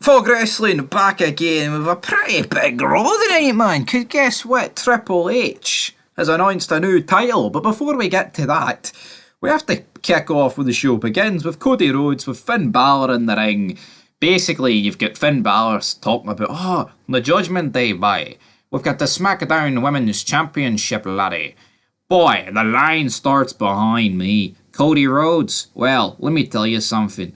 Fog Wrestling back again with a pretty big roll tonight, man. Cause guess what? Triple H has announced a new title. But before we get to that, we have to kick off with the show begins with Cody Rhodes with Finn Balor in the ring. Basically, you've got Finn Balor talking about, the Judgment Day, bye. We've got the SmackDown Women's Championship, laddie. Boy, the line starts behind me. Cody Rhodes, well, let me tell you something.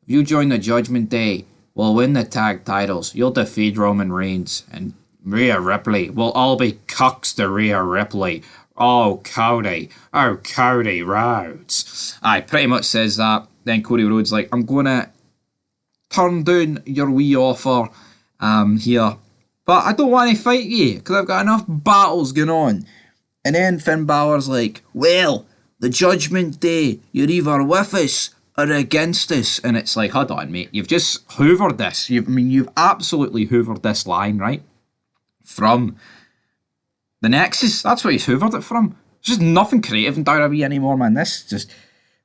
If you join the Judgment Day, we'll win the tag titles. You'll defeat Roman Reigns and Rhea Ripley. We'll all be cucks to Rhea Ripley. Oh, Cody. Oh, Cody Rhodes. Aye, pretty much says that. Then Cody Rhodes like, I'm going to turn down your wee offer here. But I don't want to fight you because I've got enough battles going on. And then Finn Balor's like, well, the Judgment Day, you're either with us or against us. And it's like, hold on, mate. You've just hoovered this. You've absolutely hoovered this line, right? From the Nexus. That's what he's hoovered it from. There's just nothing creative in WWE anymore, man. This just...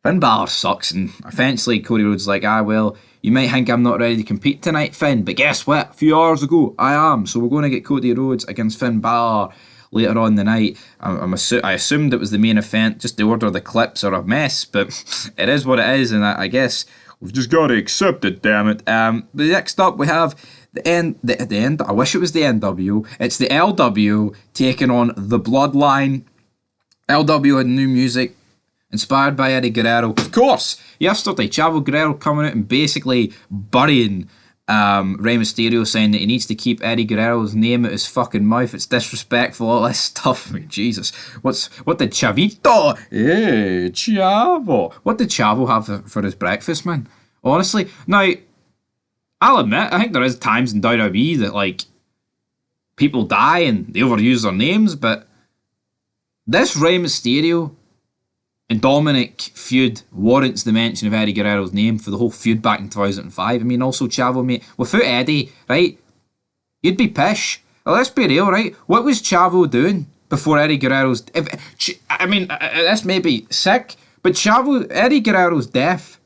Finn Balor sucks. And eventually Cody Rhodes like, well, you might think I'm not ready to compete tonight, Finn. But guess what? A few hours ago, I am. So we're going to get Cody Rhodes against Finn Balor later on the night. I assumed it was the main event just to order the clips are a mess, but it is what it is, and I guess we've just got to accept it, damn it. But next up we have the end. I wish it was the NW. It's the LW taking on the Bloodline. LW had new music inspired by Eddie Guerrero. Of course, yesterday Chavo Guerrero coming out and basically burying Rey Mysterio, saying that he needs to keep Eddie Guerrero's name out his fucking mouth. It's disrespectful, all this stuff. I mean, Jesus. What did Chavito? Hey, Chavo. What did Chavo have for his breakfast, man? Honestly. Now, I'll admit, I think there is times in WWE that, like, people die and they overuse their names, but this Rey Mysterio and Dominic feud warrants the mention of Eddie Guerrero's name for the whole feud back in 2005. I mean, also Chavo, mate, without Eddie, right, you'd be pish. Well, let's be real, right? What was Chavo doing before Eddie Guerrero's... this may be sick, but Eddie Guerrero's death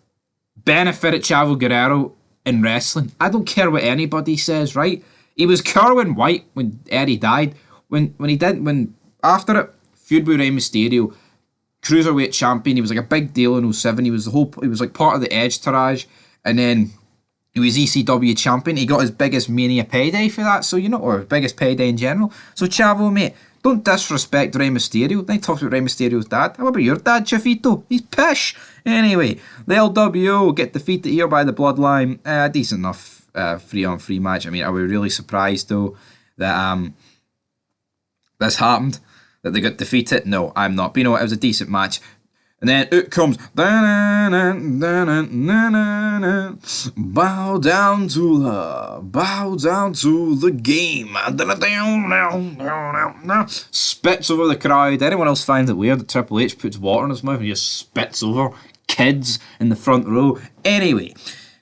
benefited Chavo Guerrero in wrestling. I don't care what anybody says, right? He was Kerwin White when Eddie died. After it, feud with Rey Mysterio, Cruiserweight champion, he was like a big deal in '07. He was like part of the Edge Taraj, and then he was ECW champion. He got his biggest Mania payday for that, so or biggest payday in general. So Chavo, mate, don't disrespect Rey Mysterio. Then he talks about Rey Mysterio's dad. How about your dad, Chavito? He's pish. Anyway, the LWO get defeated here by the Bloodline. Decent enough 3-on-3 match. I mean, are we really surprised though that this happened? That they got defeated? No, I'm not. But you know what? It was a decent match. And then it comes. Bow down to the game. Spits over the crowd. Anyone else finds it weird that Triple H puts water in his mouth and just spits over kids in the front row? Anyway,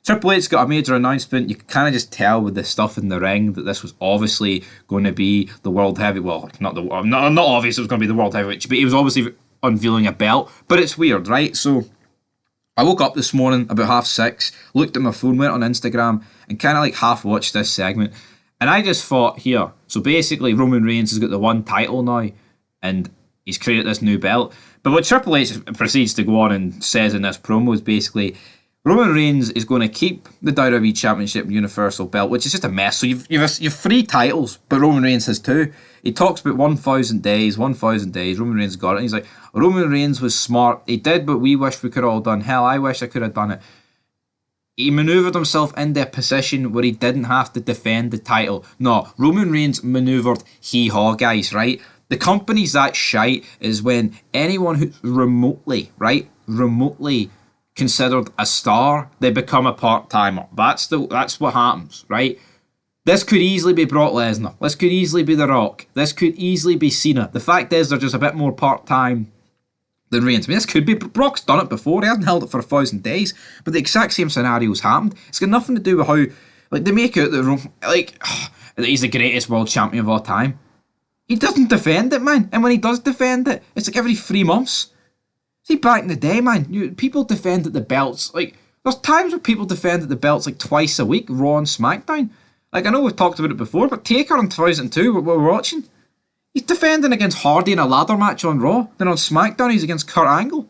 Triple H's got a major announcement. You can kind of just tell with the stuff in the ring that this was obviously going to be the World Heavyweight. Well, not obvious it was going to be the World Heavyweight, but he was obviously unveiling a belt. But it's weird, right? So I woke up this morning about 6:30, looked at my phone, went on Instagram, and kind of like half watched this segment. And I just thought, here, so basically Roman Reigns has got the one title now, and he's created this new belt. But what Triple H proceeds to go on and says in this promo is basically, Roman Reigns is going to keep the WWE Championship and Universal Belt, which is just a mess. So you've 3 titles, but Roman Reigns has 2. He talks about 1,000 days. Roman Reigns got it. And he's like, Roman Reigns was smart. He did what we wish we could have all done. Hell, I wish I could have done it. He manoeuvred himself into a position where he didn't have to defend the title. No, Roman Reigns manoeuvred hee-haw, guys, right? The company's that shite is when anyone who's remotely considered a star, they become a part-timer. That's what happens, right? This could easily be Brock Lesnar. This could easily be The Rock. This could easily be Cena. The fact is they're just a bit more part-time than Reigns. I mean, this could be... Brock's done it before. He hasn't held it for 1,000 days. But the exact same scenario's happened. It's got nothing to do with how... Like, they make out that he's the greatest world champion of all time. He doesn't defend it, man. And when he does defend it, it's like every 3 months. See, back in the day, man, people defended the belts. Like, There's times when people defended the belts like twice a week, Raw and SmackDown. Like, I know we've talked about it before, but Taker in 2002, what we're watching, he's defending against Hardy in a ladder match on Raw. Then on SmackDown, he's against Kurt Angle.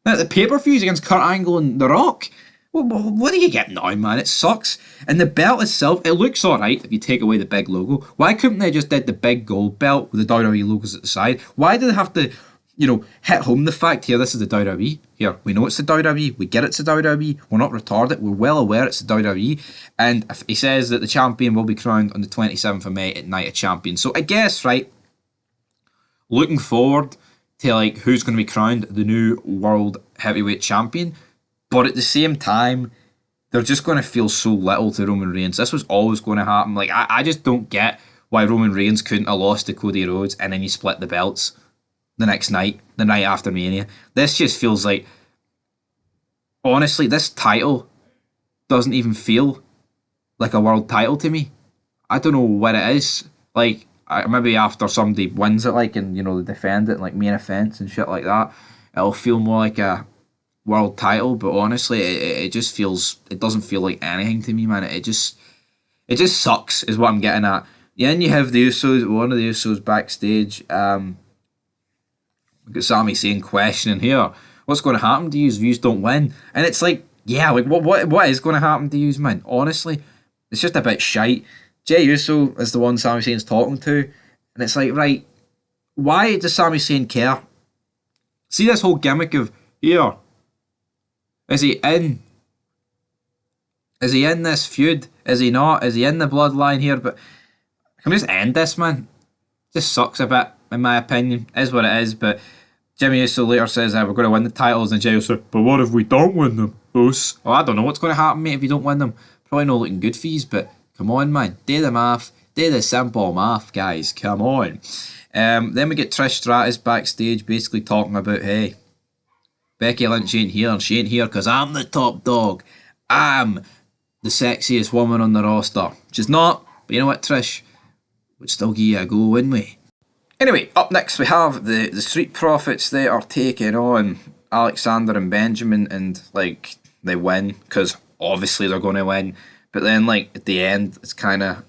Then at the pay-per-view, he's against Kurt Angle and The Rock. What do you get now, man? It sucks. And the belt itself, it looks alright if you take away the big logo. Why couldn't they just did the big gold belt with the WWE logos at the side? Why do they have to, hit home the fact, here, this is the WWE. Here, we know it's the WWE. We get it's the WWE. We're not retarded. We're well aware it's the WWE. And if he says that the champion will be crowned on the 27th of May at Night of Champions. So I guess, right, looking forward to, like, who's going to be crowned the new World Heavyweight Champion. But at the same time, they're just going to feel so little to Roman Reigns. This was always going to happen. Like, I just don't get why Roman Reigns couldn't have lost to Cody Rhodes and then he split the belts the next night, the night after Mania. This just feels like, honestly, this title doesn't even feel like a world title to me. I don't know what it is. Like, maybe after somebody wins it, like, and, they defend it, like, main events and shit like that, it'll feel more like a world title, but honestly, it just feels, it doesn't feel like anything to me, man. It just sucks, is what I'm getting at. Yeah, and you have the Usos, one of the Usos backstage. We've got Sami Zayn questioning here, what's going to happen to you if you don't win? And it's like, yeah, like what is going to happen to you, man? Honestly, it's just a bit shite. Jey Uso is the one Sami Zayn's talking to, and it's like, right, why does Sami Zayn care? See this whole gimmick of, here, is he in this feud? Is he not? Is he in the bloodline here? But can we just end this, man? Just sucks a bit, in my opinion. Is what it is. But Jimmy Uso later says we're going to win the titles, and Jey Uso, but what if we don't win them, Us? Well, I don't know what's going to happen, mate, if you don't win them. Probably not looking good for you, but come on, man. Do the math. Do the simple math, guys. Come on. Then we get Trish Stratus backstage basically talking about, hey, Becky Lynch ain't here, and she ain't here because I'm the top dog. I'm the sexiest woman on the roster. She's not, but you know what, Trish? We'd still give you a go, wouldn't we? Anyway, up next we have the Street Profits. They are taking on Alexander and Benjamin, and, like, they win, because obviously they're going to win. But then, like, at the end, it's kind of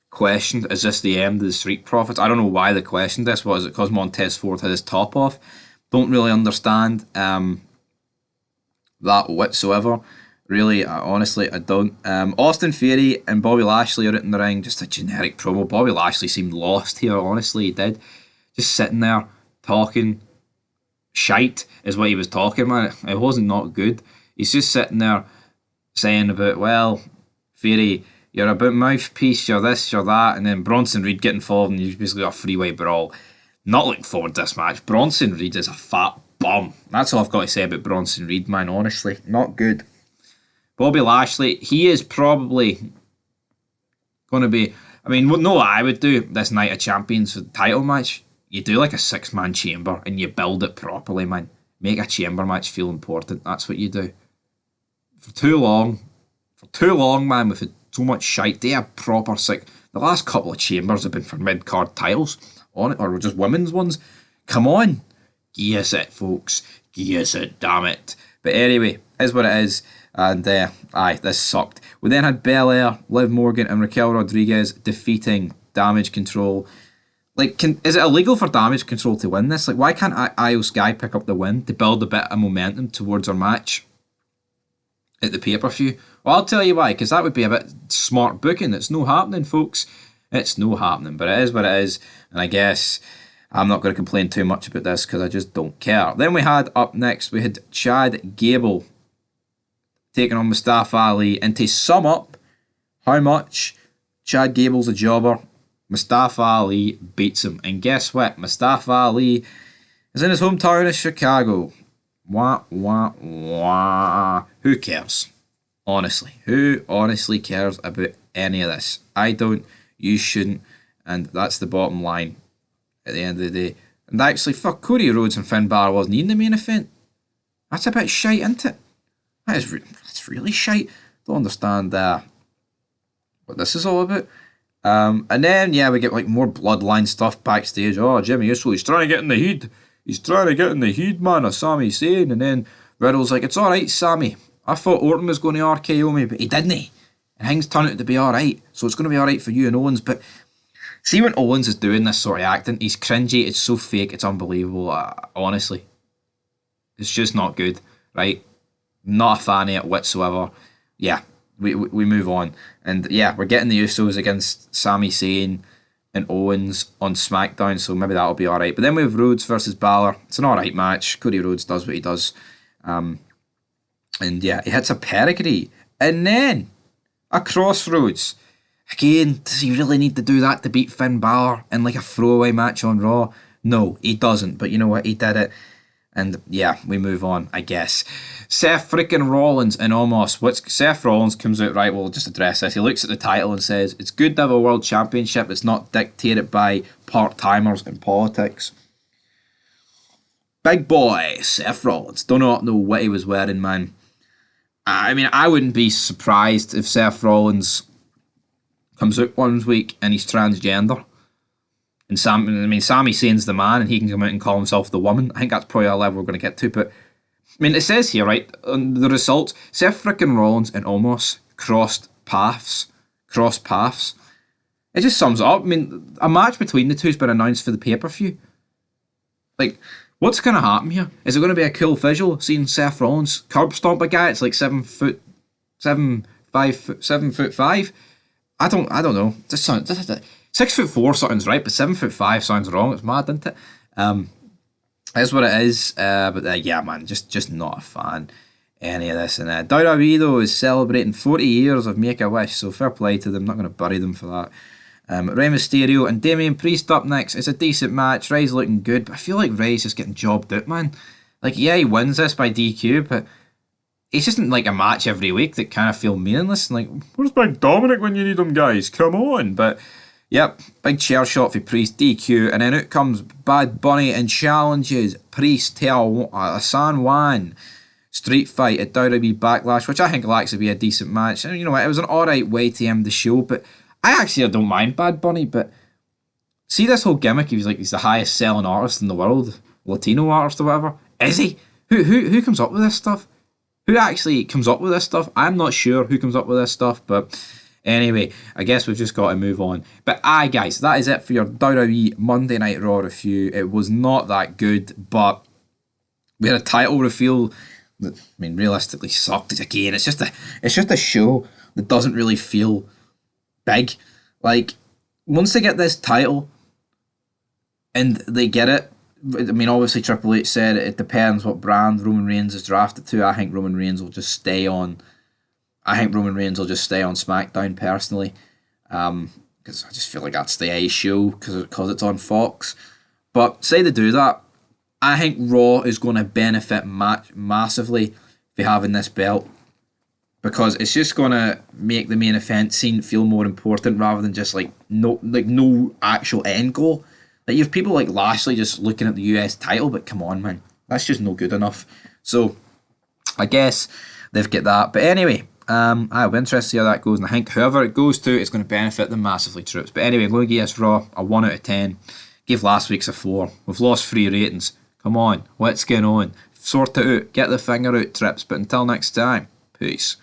questioned, is this the end of the Street Profits? I don't know why they questioned this. What is it, because Montez Ford had his top off? Don't really understand that whatsoever. Really, honestly, I don't. Austin Theory and Bobby Lashley are out in the ring. Just a generic promo. Bobby Lashley seemed lost here, honestly, he did. Just sitting there, talking shite is what he was talking, man. It wasn't not good. He's just sitting there saying about, well, Theory, you're about mouthpiece, you're this, you're that, and then Bronson Reed getting involved and you've basically got a freeway brawl. Not looking forward to this match. Bronson Reed is a fat bum. That's all I've got to say about Bronson Reed, man, honestly. Not good. Bobby Lashley, he is probably going to be... I mean, no, what I would do this Night of Champions for the title match, you do like a 6-man chamber and you build it properly, man. Make a chamber match feel important. That's what you do. For too long, man, we've had so much shite. They have proper sick... The last couple of chambers have been for mid-card titles on it, or just women's ones. Come on. Give us it, folks. Give us it, damn it. But anyway, is what it is. And, this sucked. We then had Belair, Liv Morgan, and Raquel Rodriguez defeating Damage Control. Like, is it illegal for Damage Control to win this? Like, why can't Io Sky pick up the win to build a bit of momentum towards our match at the pay-per-view? Well, I'll tell you why, because that would be a bit smart booking. It's no happening, folks. It's no happening, but it is what it is. And I guess I'm not going to complain too much about this because I just don't care. Then we had up next, we had Chad Gable taking on Mustafa Ali. And to sum up how much Chad Gable's a jobber, Mustafa Ali beats him. And guess what? Mustafa Ali is in his hometown of Chicago. Wah, wah, wah. Who cares? Honestly. Who honestly cares about any of this? I don't. You shouldn't. And that's the bottom line at the end of the day. And actually, fuck, Cody Rhodes and Finn Balor wasn't in the main event. That's a bit shite, isn't it? That's really shite. Don't understand what this is all about. And then, yeah, we get like more bloodline stuff backstage. Oh, Jimmy Uso, he's trying to get in the heat. He's trying to get in the heat, man, of Sami Zayn. And then Riddle's like, it's alright, Sami. I thought Orton was going to RKO me, but he didn't. And things turned out to be alright. So it's going to be alright for you and Owens. But see, when Owens is doing this sort of acting, he's cringy, it's so fake, it's unbelievable. Honestly. It's just not good, right? Not a fan of it whatsoever. Yeah, we move on. And yeah, we're getting the Usos against Sami Zayn and Owens on SmackDown, so maybe that'll be alright. But then we have Rhodes versus BALOR. It's an alright match. Cody Rhodes does what he does. And yeah, he hits a pedigree. And then a crossroads. Again, does he really need to do that to beat Finn Balor in like a throwaway match on Raw? No, he doesn't. But you know what? He did it. And yeah, we move on, I guess. Seth freaking Rollins and Omos. Seth Rollins comes out, right, we'll just address this. He looks at the title and says, it's good to have a world championship that's not dictated by part-timers in politics. Big boy, Seth Rollins. Do not know what he was wearing, man. I mean, I wouldn't be surprised if Seth Rollins comes out one week and he's transgender. And Sami Zayn's the man and he can come out and call himself the woman. I think that's probably a level we're going to get to. But, I mean, it says here, right, on the results, Seth frickin' Rollins and Omos crossed paths. It just sums it up. I mean, a match between the two has been announced for the pay-per-view. Like, what's going to happen here? Is it going to be a cool visual seeing Seth Rollins curb stomp a guy? It's like 7'5". I don't know. Just 6'4" sounds right, but 7'5" sounds wrong. It's mad, isn't it? That's what it is. But yeah, man, just not a fan any of this. And WWE though is celebrating 40 years of Make-A-Wish, so fair play to them. Not going to bury them for that. Rey Mysterio and Damian Priest up next. It's a decent match. Rey's looking good, but I feel like Rey's just getting jobbed out, man. Like, yeah, he wins this by DQ, but it's just like a match every week that kind of feel meaningless. And like, where's Big Dominic when you need him, guys? Come on. But yep, big chair shot for Priest, DQ, and then out comes Bad Bunny and challenges Priest to a San Juan street fight at WWE Backlash, which I think will actually be a decent match. And you know what, it was an alright way to end the show, but I don't mind Bad Bunny, but see this whole gimmick, he's the highest selling artist in the world, Latino artist or whatever. Is he? Who comes up with this stuff? Who actually comes up with this stuff? I'm not sure who comes up with this stuff, but anyway, I guess we've just got to move on. But guys, that is it for your WWE Monday Night Raw review. It was not that good, but we had a title reveal that, I mean, realistically sucked. Again, it's just a show that doesn't really feel big. Like, once they get this title and they get it, I mean, obviously Triple H said it depends what brand Roman Reigns is drafted to. I think Roman Reigns will just stay on SmackDown personally, because I just feel like that's the A show because it's on Fox. But say they do that, I think Raw is going to benefit massively for having this belt, because it's just going to make the main event scene feel more important rather than just no actual end goal. Like, you have people like Lashley just looking at the US title, but come on, man, that's just no good enough. So I guess they've got that. But anyway, I'll be interested to see how that goes, and I think whoever it goes to, it's going to benefit them massively, troops. But anyway, I'm going to give this Raw a 1 out of 10. Give last week's a 4. We've lost 3 ratings. Come on, what's going on? Sort it out. Get the finger out, trips. But until next time, peace.